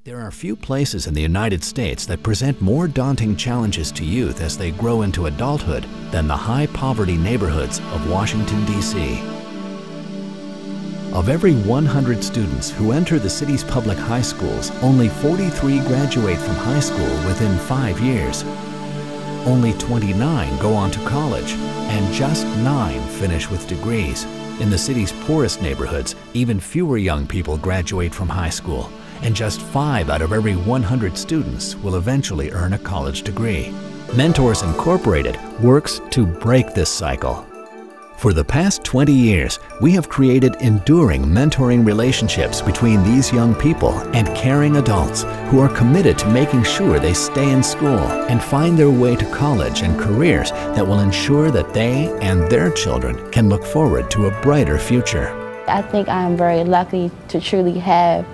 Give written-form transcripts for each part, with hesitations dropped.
There are few places in the United States that present more daunting challenges to youth as they grow into adulthood than the high-poverty neighborhoods of Washington, D.C. Of every 100 students who enter the city's public high schools, only 43 graduate from high school within 5 years. Only 29 go on to college, and just 9 finish with degrees. In the city's poorest neighborhoods, even fewer young people graduate from high school, and just 5 out of every 100 students will eventually earn a college degree. Mentors Incorporated works to break this cycle. For the past 20 years, we have created enduring mentoring relationships between these young people and caring adults who are committed to making sure they stay in school and find their way to college and careers that will ensure that they and their children can look forward to a brighter future. I think I am very lucky to truly have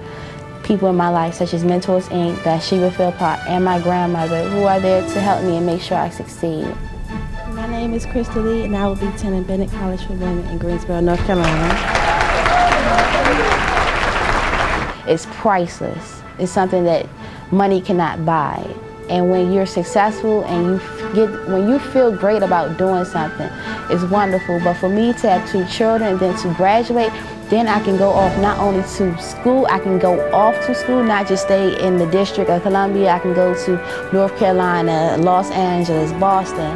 people in my life, such as Mentors Inc., that Sheba Philpott, and my grandmother, who are there to help me and make sure I succeed. My name is Crystal Lee, and I will be attending Bennett College for Women in Greensboro, North Carolina. It's priceless. It's something that money cannot buy. And when you're successful and when you feel great about doing something, it's wonderful. But for me to have 2 children and then to graduate, then I can go off not only to school, I can go off to school, not just stay in the District of Columbia. I can go to North Carolina, Los Angeles, Boston.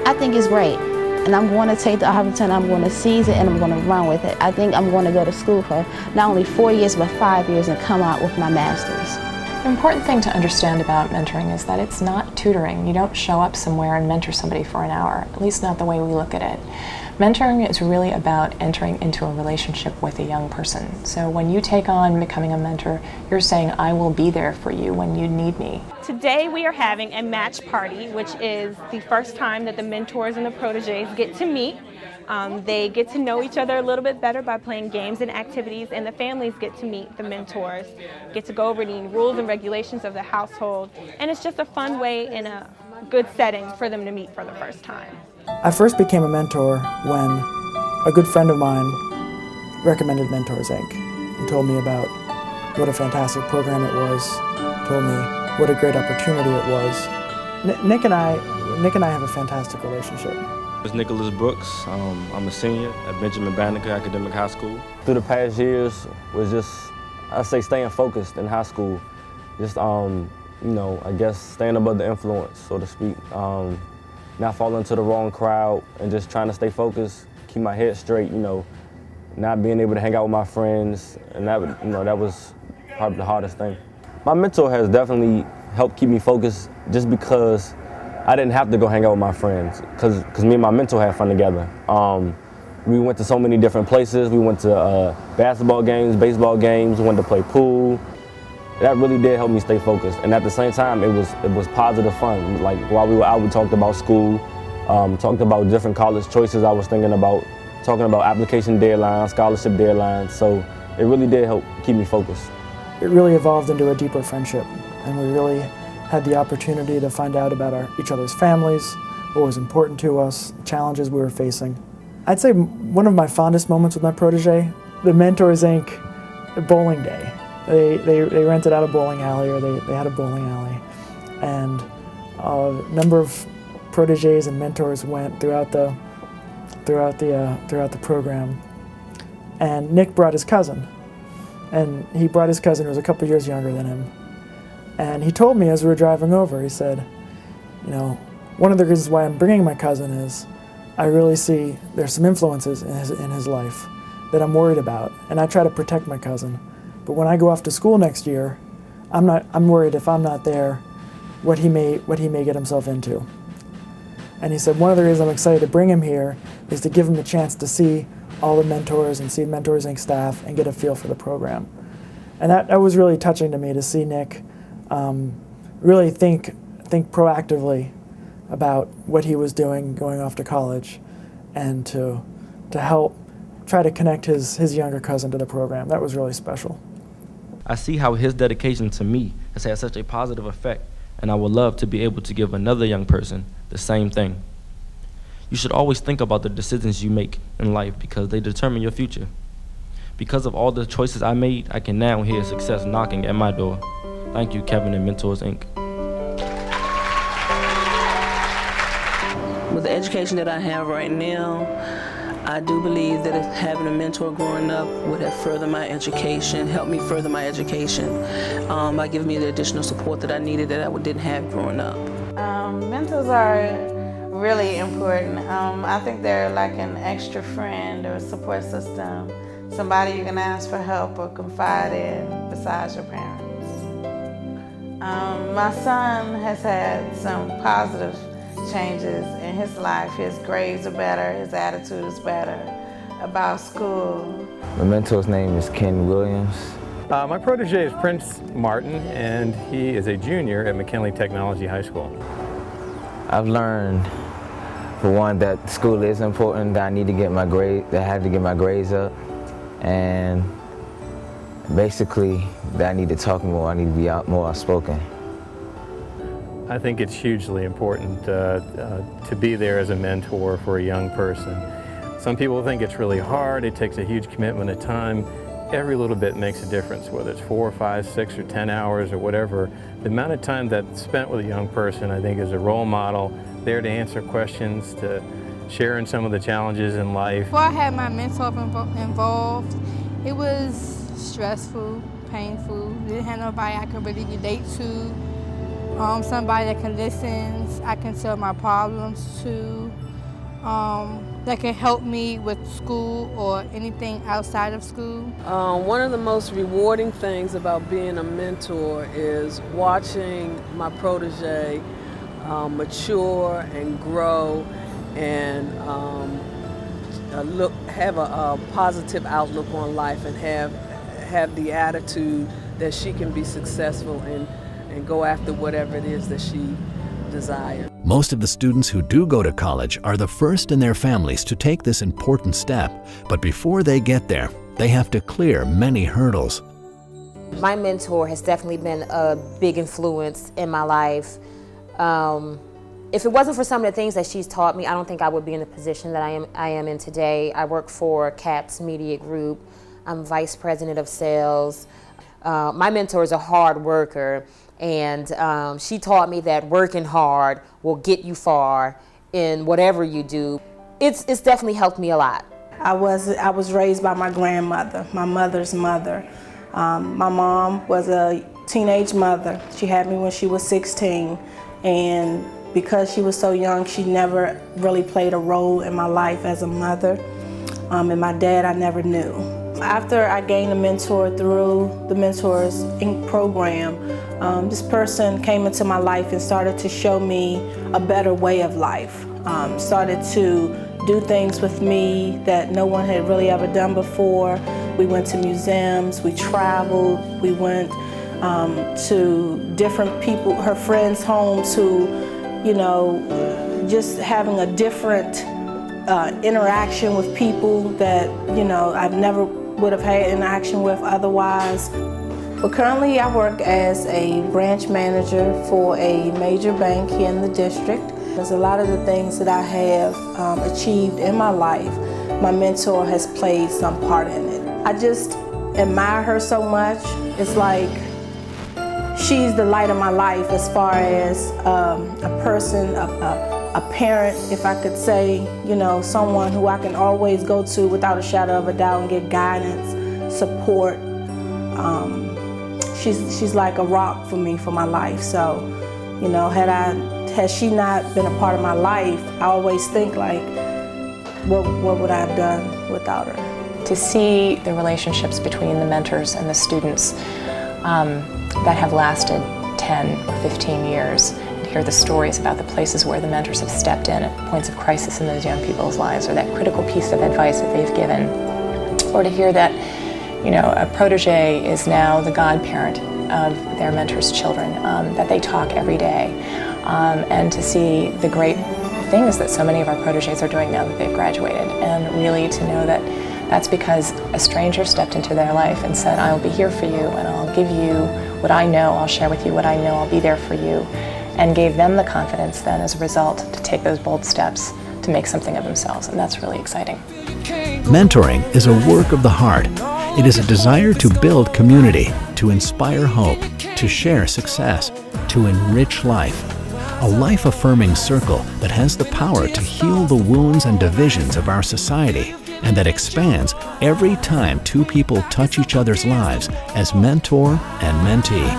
I think it's great. And I'm going to take the opportunity, I'm going to seize it, and I'm going to run with it. I think I'm going to go to school for not only 4 years, but 5 years and come out with my master's. The important thing to understand about mentoring is that it's not tutoring. You don't show up somewhere and mentor somebody for an hour, at least not the way we look at it. Mentoring is really about entering into a relationship with a young person. So when you take on becoming a mentor, you're saying, I will be there for you when you need me. Today we are having a match party, which is the first time that the mentors and the proteges get to meet. They get to know each other a little bit better by playing games and activities, and the families get to meet the mentors, get to go over the rules and regulations of the household, and it's just a fun way and a good setting for them to meet for the first time. I first became a mentor when a good friend of mine recommended Mentors Inc. and told me about what a fantastic program it was, told me what a great opportunity it was. Nick and I have a fantastic relationship. It's Nicholas Brooks. I'm a senior at Benjamin Banneker Academic High School. Through the past years was just, I'd say, staying focused in high school. Just, you know, I guess staying above the influence, so to speak. Not falling into the wrong crowd and just trying to stay focused, keep my head straight, you know, not being able to hang out with my friends, and that, you know, that was probably the hardest thing. My mentor has definitely helped keep me focused just because I didn't have to go hang out with my friends, because me and my mentor had fun together. We went to so many different places. We went to basketball games, baseball games, we went to play pool. That really did help me stay focused, and at the same time, it was positive fun. Like while we were out, we talked about school, talked about different college choices I was thinking about, talking about application deadlines, scholarship deadlines. So it really did help keep me focused. It really evolved into a deeper friendship, and we really had the opportunity to find out about each other's families, what was important to us, challenges we were facing. I'd say one of my fondest moments with my protege, the Mentors Inc. bowling day. They rented out a bowling alley, or they had a bowling alley, and a number of proteges and mentors went throughout the program. And Nick brought his cousin, and he brought his cousin who was a couple years younger than him. And he told me as we were driving over, he said, you know, one of the reasons why I'm bringing my cousin is I really see there's some influences in his life that I'm worried about, and I try to protect my cousin. But when I go off to school next year, I'm worried if I'm not there, what he may get himself into. And he said one of the reasons I'm excited to bring him here is to give him the chance to see all the mentors and see Mentors Inc. staff and get a feel for the program. And that was really touching to me, to see Nick really think proactively about what he was doing going off to college, and to help try to connect his younger cousin to the program. That was really special. I see how his dedication to me has had such a positive effect, and I would love to be able to give another young person the same thing. You should always think about the decisions you make in life, because they determine your future. Because of all the choices I made, I can now hear success knocking at my door. Thank you, Kevin and Mentors, Inc. With the education that I have right now, I do believe that having a mentor growing up would have furthered my education, helped me further my education by giving me the additional support that I needed that I didn't have growing up. Mentors are really important. I think they're like an extra friend or support system, somebody you can ask for help or confide in besides your parents. My son has had some positive changes in his life. His grades are better, his attitude is better about school. My mentor's name is Ken Williams. My protege is Prince Martin, and he is a junior at McKinley Technology High School. I've learned, for one, that school is important, that I need to get my grade, that I have to get my grades up, and basically that I need to talk more, I need to be more outspoken. I think it's hugely important to be there as a mentor for a young person. Some people think it's really hard, it takes a huge commitment of time. Every little bit makes a difference, whether it's 4 or 5, 6 or 10 hours or whatever. The amount of time that's spent with a young person, I think, is a role model, there to answer questions, to share in some of the challenges in life. Before I had my mentor involved, it was stressful, painful. Didn't have nobody I could really relate to. Somebody that can listen, I can tell my problems to, that can help me with school or anything outside of school. One of the most rewarding things about being a mentor is watching my protege mature and grow and have a positive outlook on life and have the attitude that she can be successful and go after whatever it is that she desires. Most of the students who do go to college are the first in their families to take this important step, but before they get there, they have to clear many hurdles. My mentor has definitely been a big influence in my life. If it wasn't for some of the things that she's taught me, I don't think I would be in the position that I am in today. I work for CAPS Media Group. I'm Vice President of Sales. My mentor is a hard worker, and she taught me that working hard will get you far in whatever you do. It's definitely helped me a lot. I was raised by my grandmother, my mother's mother. My mom was a teenage mother. She had me when she was 16, and because she was so young, she never really played a role in my life as a mother. And my dad I never knew. After I gained a mentor through the Mentors Inc. program, this person came into my life and started to show me a better way of life. Started to do things with me that no one had really ever done before. We went to museums, we traveled, we went to different people, her friends' homes who, you know, just having a different interaction with people that, you know, I've never would have had interaction with otherwise. But currently I work as a branch manager for a major bank here in the district. There's a lot of the things that I have achieved in my life, my mentor has played some part in it. I just admire her so much. It's like she's the light of my life as far as a person, a parent, if I could say, you know, someone who I can always go to without a shadow of a doubt and get guidance, support. She's like a rock for me for my life. So, you know, had she not been a part of my life, I always think like, what would I have done without her? To see the relationships between the mentors and the students that have lasted 10 or 15 years, and hear the stories about the places where the mentors have stepped in at points of crisis in those young people's lives, or that critical piece of advice that they've given, or to hear that, you know, a protege is now the godparent of their mentors' children, that they talk every day, and to see the great things that so many of our proteges are doing now that they've graduated, and really to know that that's because a stranger stepped into their life and said, I'll be here for you, and I'll give you what I know, I'll share with you what I know, I'll be there for you, and gave them the confidence then as a result to take those bold steps to make something of themselves, and that's really exciting. Mentoring is a work of the heart. It is a desire to build community, to inspire hope, to share success, to enrich life. A life-affirming circle that has the power to heal the wounds and divisions of our society, and that expands every time two people touch each other's lives as mentor and mentee.